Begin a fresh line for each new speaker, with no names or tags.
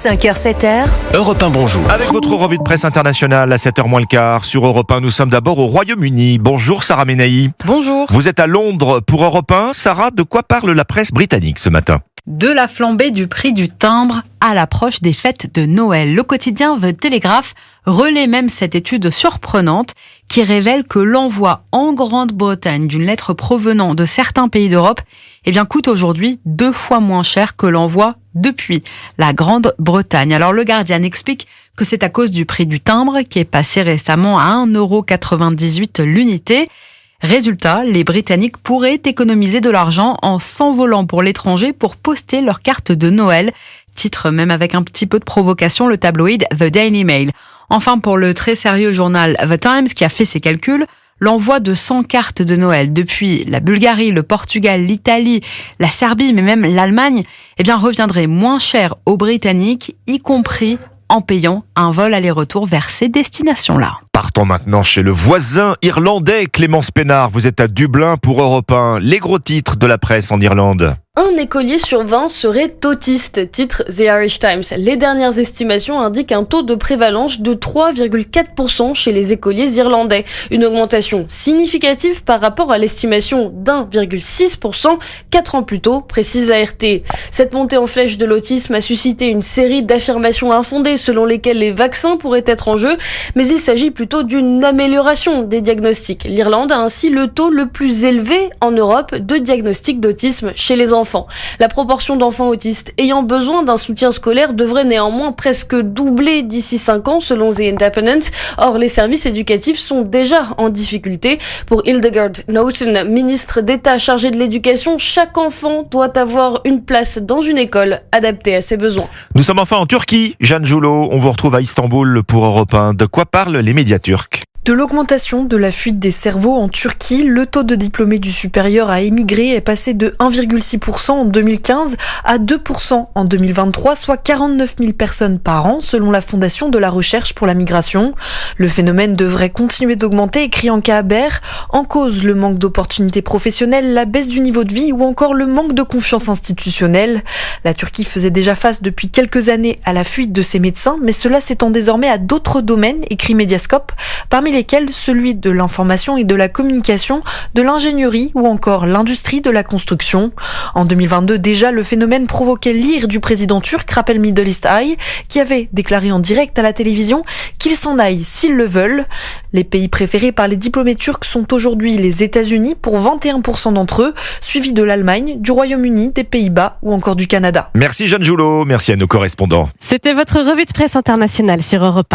5h, 7h.
Europe 1, bonjour.
Avec votre revue de presse internationale à 7h moins le quart sur Europe 1, nous sommes d'abord au Royaume-Uni. Bonjour Sarah Menahi.
Bonjour.
Vous êtes à Londres pour Europe 1. Sarah, de quoi parle la presse britannique ce matin ?
De la flambée du prix du timbre à l'approche des fêtes de Noël. Le quotidien The Telegraph relaie même cette étude surprenante qui révèle que l'envoi en Grande-Bretagne d'une lettre provenant de certains pays d'Europe coûte aujourd'hui 2 fois moins cher que l'envoi depuis la Grande-Bretagne. Alors le Guardian explique que c'est à cause du prix du timbre qui est passé récemment à 1,98 € l'unité. Résultat, les Britanniques pourraient économiser de l'argent en s'envolant pour l'étranger pour poster leurs cartes de Noël. Titre même avec un petit peu de provocation le tabloïd The Daily Mail. Enfin, pour le très sérieux journal The Times qui a fait ses calculs, l'envoi de 100 cartes de Noël depuis la Bulgarie, le Portugal, l'Italie, la Serbie, mais même l'Allemagne, reviendrait moins cher aux Britanniques, y compris en payant un vol aller-retour vers ces destinations-là.
Partons maintenant chez le voisin irlandais, Clémence Pénard. Vous êtes à Dublin pour Europe 1. Les gros titres de la presse en Irlande.
Un écolier sur 20 serait autiste, titre The Irish Times. Les dernières estimations indiquent un taux de prévalence de 3,4% chez les écoliers irlandais. Une augmentation significative par rapport à l'estimation d'1,6% 4 ans plus tôt, précise ART. Cette montée en flèche de l'autisme a suscité une série d'affirmations infondées selon lesquelles les vaccins pourraient être en jeu, mais il s'agit plutôt d'une amélioration des diagnostics. L'Irlande a ainsi le taux le plus élevé en Europe de diagnostic d'autisme chez les enfants. La proportion d'enfants autistes ayant besoin d'un soutien scolaire devrait néanmoins presque doubler d'ici 5 ans selon The Independent. Or, les services éducatifs sont déjà en difficulté. Pour Hildegard Naughton, ministre d'État chargée de l'éducation, chaque enfant doit avoir une place dans une école adaptée à ses besoins.
Nous sommes enfin en Turquie. Jeanne Joulot, on vous retrouve à Istanbul pour Europe 1. De quoi parlent les médias turcs ?
De l'augmentation de la fuite des cerveaux en Turquie, le taux de diplômés du supérieur à émigrer est passé de 1,6% en 2015 à 2% en 2023, soit 49 000 personnes par an, selon la Fondation de la Recherche pour la Migration. Le phénomène devrait continuer d'augmenter, écrit Anka Haber. En cause, le manque d'opportunités professionnelles, la baisse du niveau de vie ou encore le manque de confiance institutionnelle. La Turquie faisait déjà face depuis quelques années à la fuite de ses médecins, mais cela s'étend désormais à d'autres domaines, écrit Mediascope, parmi lesquels celui de l'information et de la communication, de l'ingénierie ou encore l'industrie de la construction. En 2022, déjà, le phénomène provoquait l'ire du président turc, rappelle Middle East Eye, qui avait déclaré en direct à la télévision qu'ils s'en aillent s'ils le veulent. Les pays préférés par les diplômés turcs sont aujourd'hui les États-Unis pour 21% d'entre eux, suivis de l'Allemagne, du Royaume-Uni, des Pays-Bas ou encore du Canada.
Merci Jeanne Joulot, merci à nos correspondants.
C'était votre revue de presse internationale sur Europe 1.